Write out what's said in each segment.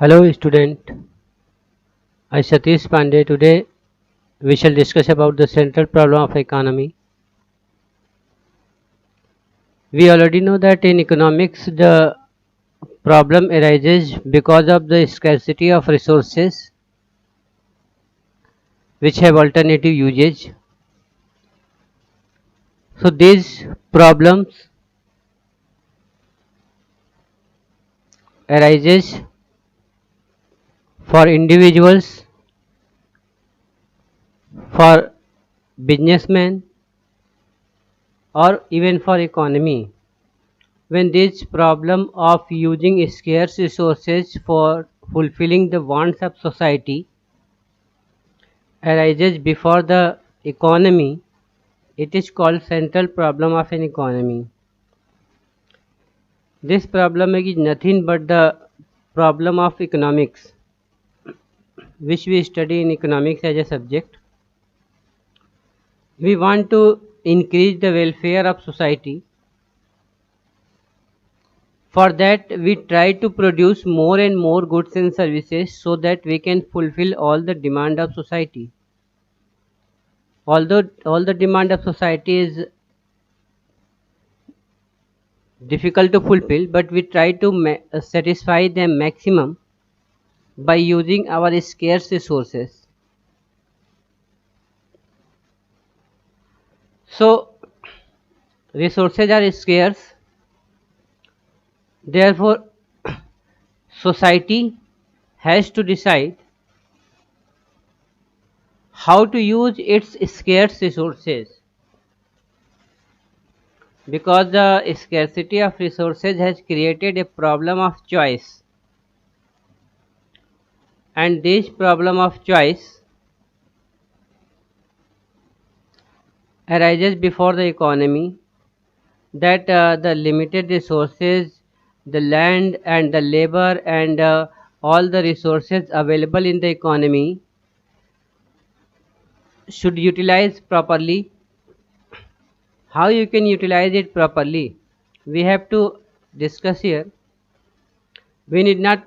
Hello student, I Satish Pandey. Today we shall discuss about the central problem of economy. We already know that in economics the problem arises because of the scarcity of resources which have alternative usage. So these problems arises for individuals, for businessmen or even for economy. When this problem of using scarce resources for fulfilling the wants of society arises before the economy, it is called central problem of an economy. This problem is nothing but the problem of economics, which we study in economics as a subject. We want to increase the welfare of society. For that, we try to produce more and more goods and services so that we can fulfill all the demand of society. Although all the demand of society is difficult to fulfill, but we try to satisfy them maximum by using our scarce resources. So resources are scarce, therefore society has to decide how to use its scarce resources, because the scarcity of resources has created a problem of choice, and this problem of choice arises before the economy, that the limited resources, the land and the labor and all the resources available in the economy should utilize properly. How you can utilize it properly, we have to discuss here. We need not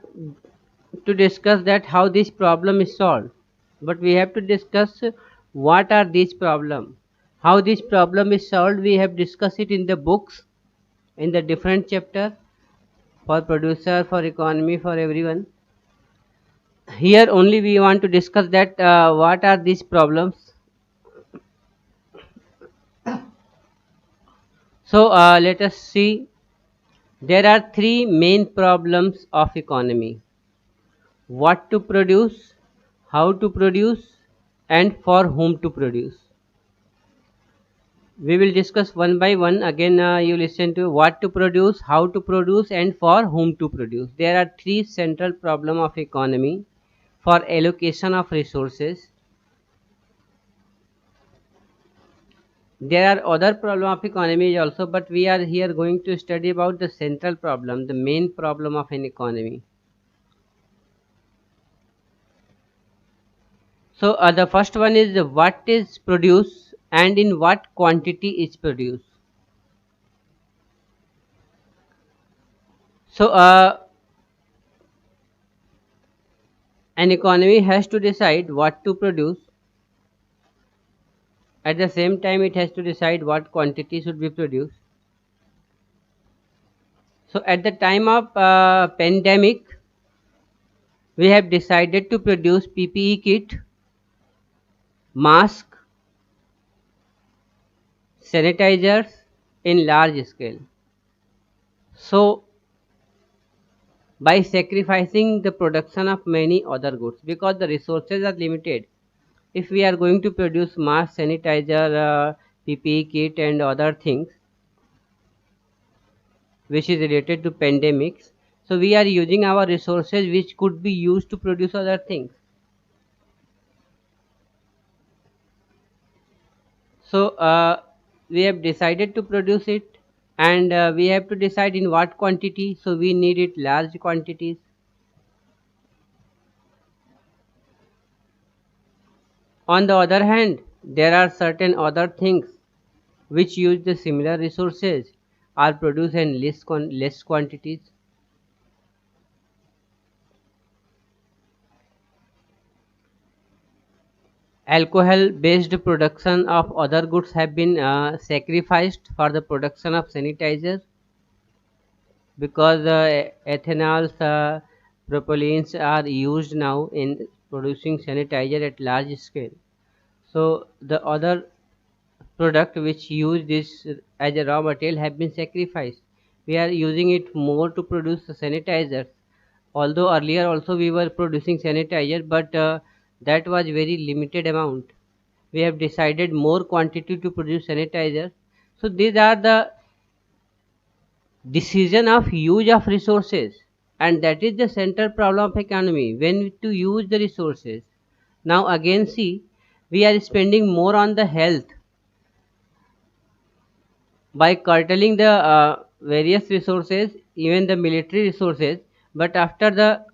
to discuss that how this problem is solved, but we have to discuss what are these problems, how this problem is solved. We have discussed it in the books, in the different chapter, for producer, for economy, for everyone. Here only we want to discuss that what are these problems. So let us see. There are three main problems of economy: what to produce, how to produce, and for whom to produce. We will discuss one by one. Again, you listen to what to produce, how to produce, and for whom to produce. There are three central problem of economy: for allocation of resources. There are other problem of economy also, but we are here going to study about the central problem, the main problem of an economy. So the first one is what is produced and in what quantity is produced. So an economy has to decide what to produce. At the same time, it has to decide what quantity should be produced. So at the time of pandemic, we have decided to produce PPE kit, mask, sanitizers in large scale. So by sacrificing the production of many other goods, because the resources are limited, if we are going to produce mask, sanitizer, PPE kit and other things which is related to pandemics, so we are using our resources which could be used to produce other things. So we have decided to produce it, and we have to decide in what quantity, so we need it large quantities. On the other hand, there are certain other things which use the similar resources, are produced in less quantities. alcohol based production of other goods have been sacrificed for the production of sanitizer, because ethanols, propylenes are used now in producing sanitizer at large scale. So the other product which use this as a raw material have been sacrificed. We are using it more to produce sanitizers. Although earlier also we were producing sanitizer, but that was very limited amount. We have decided more quantity to produce sanitizer. So these are the decision of use of resources, and that is the central problem of economy, when to use the resources. Now again see, we are spending more on the health by curtailing the various resources, even the military resources. But after the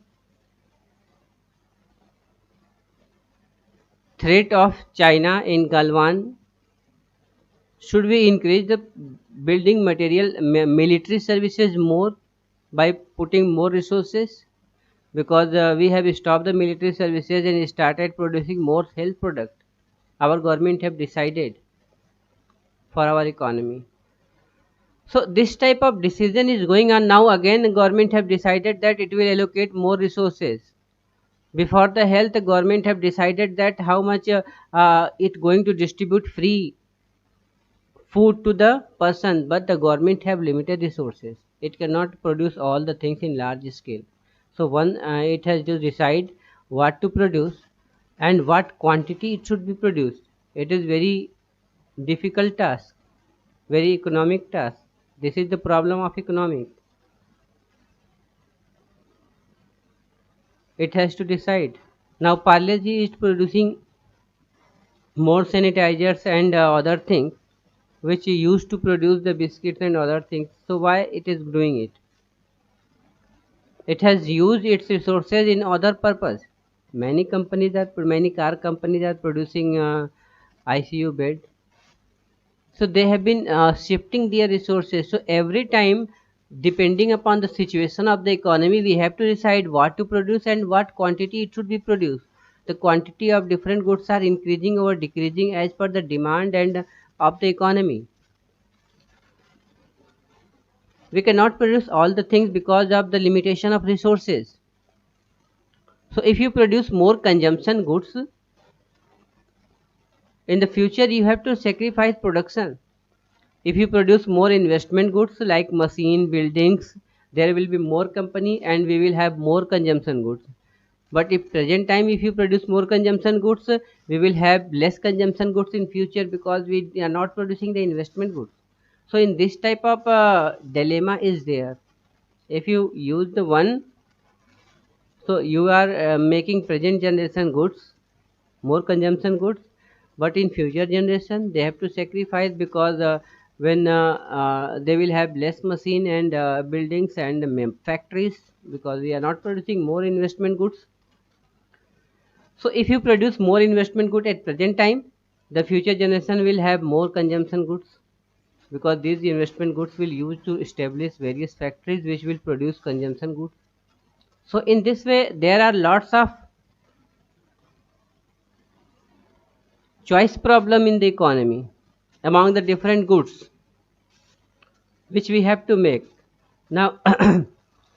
threat of China in Galwan, should we increase the building material military services more by putting more resources? Because we have stopped the military services and started producing more health product. Our government have decided for our economy. So this type of decision is going on now. Again, the government have decided that it will allocate more resources. Before the health, the government have decided that how much it going to distribute free food to the person, but the government have limited resources. It cannot produce all the things in large scale. So one, it has to decide what to produce and what quantity it should be produced. It is very difficult task, very economic task. This is the problem of economic. It has to decide. Now Parle-G is producing more sanitizers and other things which used to produce the biscuits and other things. So why it is doing it? It has used its resources in other purpose. Many car companies are producing ICU bed. So they have been shifting their resources. So every time, depending upon the situation of the economy, we have to decide what to produce and what quantity it should be produced. The quantity of different goods are increasing or decreasing as per the demand and of the economy. We cannot produce all the things because of the limitation of resources. So if you produce more consumption goods, in the future you have to sacrifice production. If you produce more investment goods like machine, buildings, there will be more company and we will have more consumption goods. But if present time, if you produce more consumption goods, we will have less consumption goods in future because we are not producing the investment goods. So in this type of dilemma is there. If you use the one, so you are making present generation goods, more consumption goods, but in future generation they have to sacrifice because when they will have less machine and buildings and factories, because we are not producing more investment goods. So if you produce more investment good at present time, the future generation will have more consumption goods, because these investment goods will use to establish various factories which will produce consumption goods. So in this way there are lots of choice problem in the economy among the different goods which we have to make. Now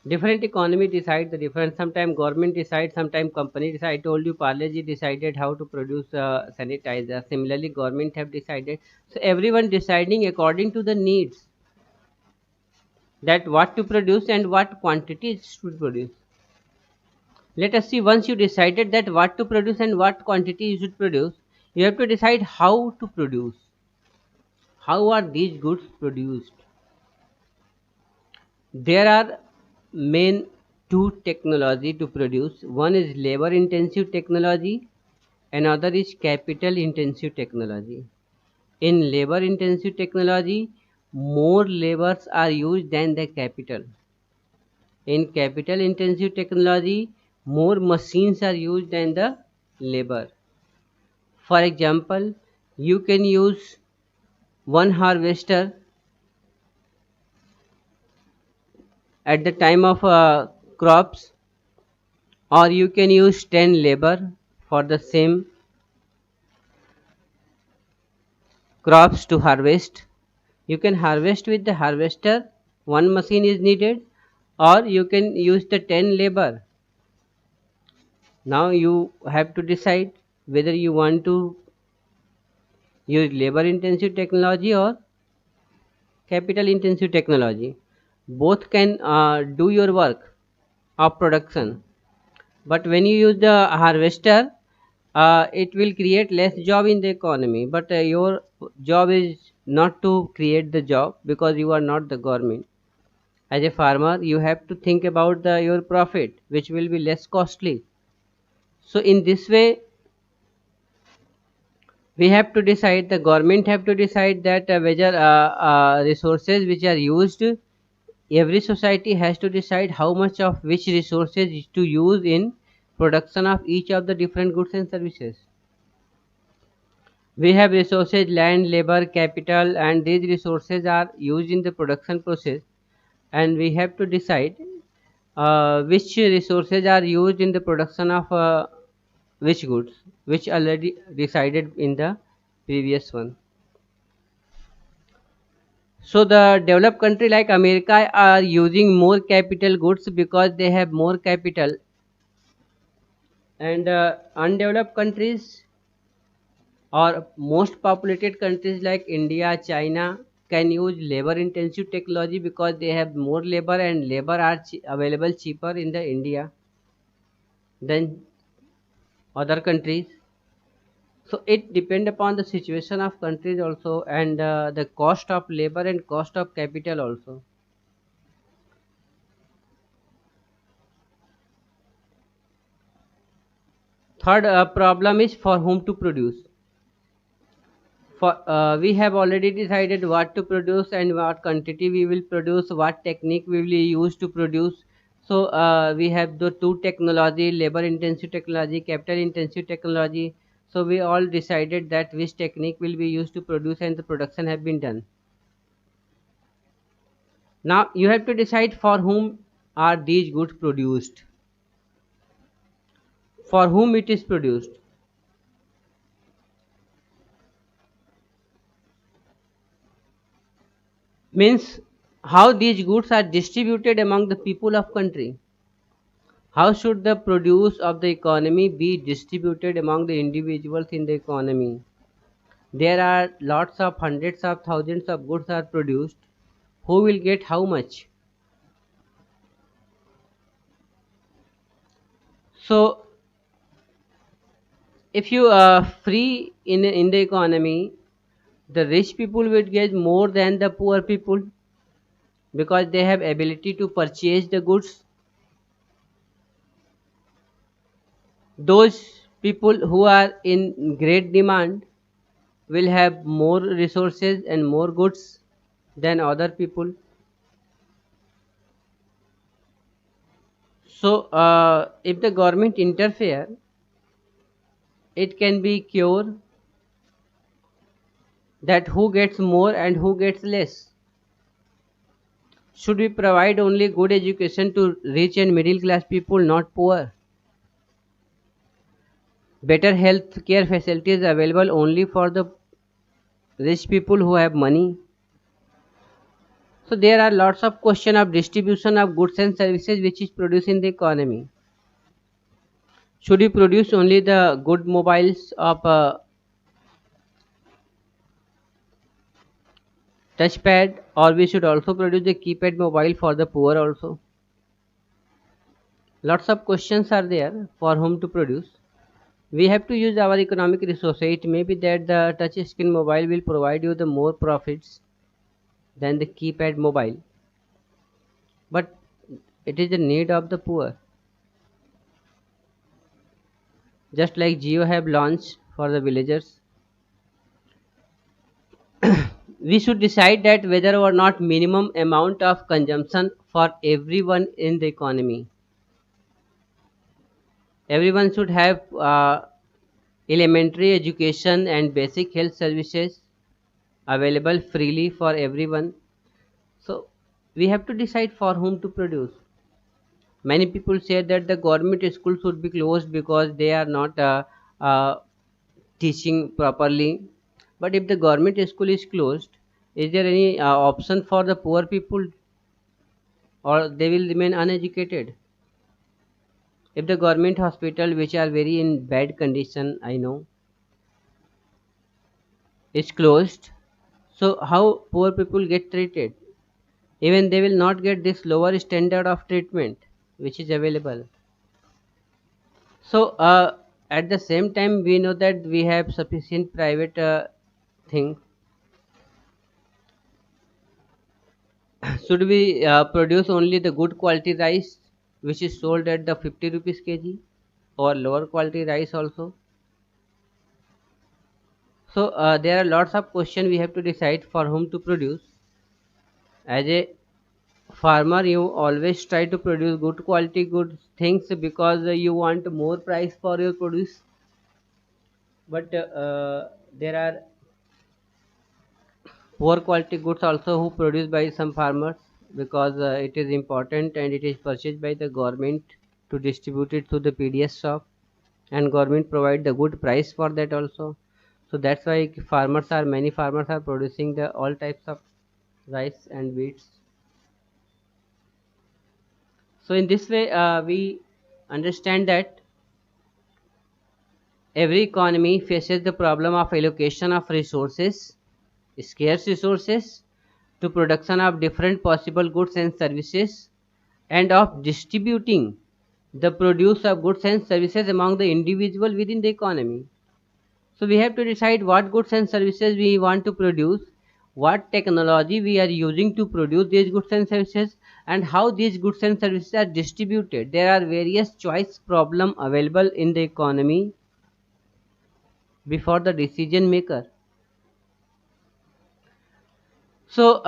different economy decide the different, sometime government decide, sometime company decide. I told you Parle-G decided how to produce sanitizer. Similarly government have decided. So everyone deciding according to the needs, that what to produce and what quantity it should produce. Let us see, once you decided that what to produce and what quantity you should produce, you have to decide how to produce. How are these goods produced? There are main two technology to produce. One is labor intensive technology, another is capital intensive technology. In labor intensive technology, more labors are used than the capital. In capital intensive technology, more machines are used than the labor. For example, you can use one harvester at the time of crops, or you can use 10 labor for the same crops to harvest. You can harvest with the harvester, one machine is needed, or you can use the 10 labor. Now you have to decide whether you want to use labor intensive technology or capital intensive technology. Both can do your work of production, but when you use the harvester, it will create less job in the economy, but your job is not to create the job because you are not the government. As a farmer, you have to think about your profit, which will be less costly. So in this way, we have to decide, the government have to decide that whether resources which are used, every society has to decide how much of which resources is to use in production of each of the different goods and services. We have resources, land, labor, capital, and these resources are used in the production process, and we have to decide which resources are used in the production of which goods, which already decided in the previous one. So the developed country like America are using more capital goods because they have more capital, and undeveloped countries or most populated countries like India, China can use labor intensive technology because they have more labor, and labor are available cheaper in the India than other countries. So it depend upon the situation of countries also, and the cost of labor and cost of capital also. Third problem is for whom to produce. For we have already decided what to produce and what quantity we will produce, what technique we will use to produce. So we have the two technology, labor intensive technology, capital intensive technology. So we all decided that which technique will be used to produce, and the production have been done. Now you have to decide for whom are these goods produced, for whom it is produced. Means how these goods are distributed among the people of country. How should the produce of the economy be distributed among the individuals in the economy? There are lots of hundreds of thousands of goods are produced. Who will get how much? So if you are free in the economy, the rich people will get more than the poor people because they have ability to purchase the goods. Those people who are in great demand will have more resources and more goods than other people. So if the government interfere, it can be cure that who gets more and who gets less. Should we provide only good education to rich and middle class people, not poor? Better health care facilities available only for the rich people who have money. So there are lots of question of distribution of goods and services which is produced in the economy. Should we produce only the good mobiles of touchpad, or we should also produce the keypad mobile for the poor also? Lots of questions are there for whom to produce. We have to use our economic resources. It may be that the touch screen mobile will provide you the more profits than the keypad mobile, but it is the need of the poor. Just like Jio have launched for the villagers, we should decide that whether or not minimum amount of consumption for everyone in the economy. Everyone should have elementary education and basic health services available freely for everyone. So we have to decide for whom to produce. Many people say that the government schools should be closed because they are not uh, teaching properly. But if the government school is closed, is there any option for the poor people, or they will remain uneducated? If the government hospital, which are very in bad condition, I know, is closed, so how poor people get treated? Even they will not get this lower standard of treatment which is available. So at the same time, we know that we have sufficient private thing. Should we produce only the good quality rice which is sold at the 50 rupees kg, or lower quality rice also? So there are lots of questions we have to decide for whom to produce. As a farmer, you always try to produce good quality good things because you want more price for your produce. But there are poor quality goods also who produced by some farmers, because it is important and it is purchased by the government to distribute it to the PDS shop, and government provide the good price for that also. So that's why many farmers are producing the all types of rice and wheats. So in this way we understand that every economy faces the problem of allocation of resources, scarce resources, to production of different possible goods and services, and of distributing the produce of goods and services among the individual within the economy. So we have to decide what goods and services we want to produce, what technology we are using to produce these goods and services, and how these goods and services are distributed. There are various choice problem available in the economy before the decision maker. So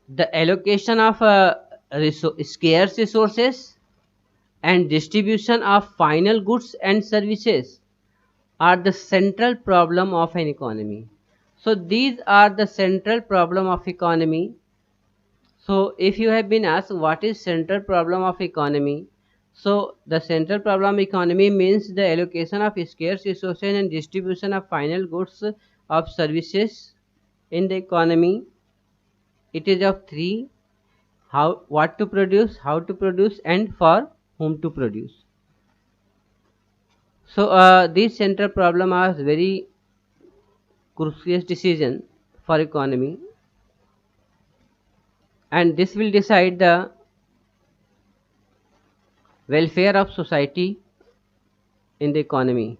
the allocation of scarce resources and distribution of final goods and services are the central problem of an economy. So these are the central problem of economy. So if you have been asked what is central problem of economy, so the central problem economy means the allocation of scarce resources and distribution of final goods of services in the economy. It is of three: how, what to produce, how to produce, and for whom to produce. So these central problem are very crucial decision for economy, and this will decide the welfare of society in the economy.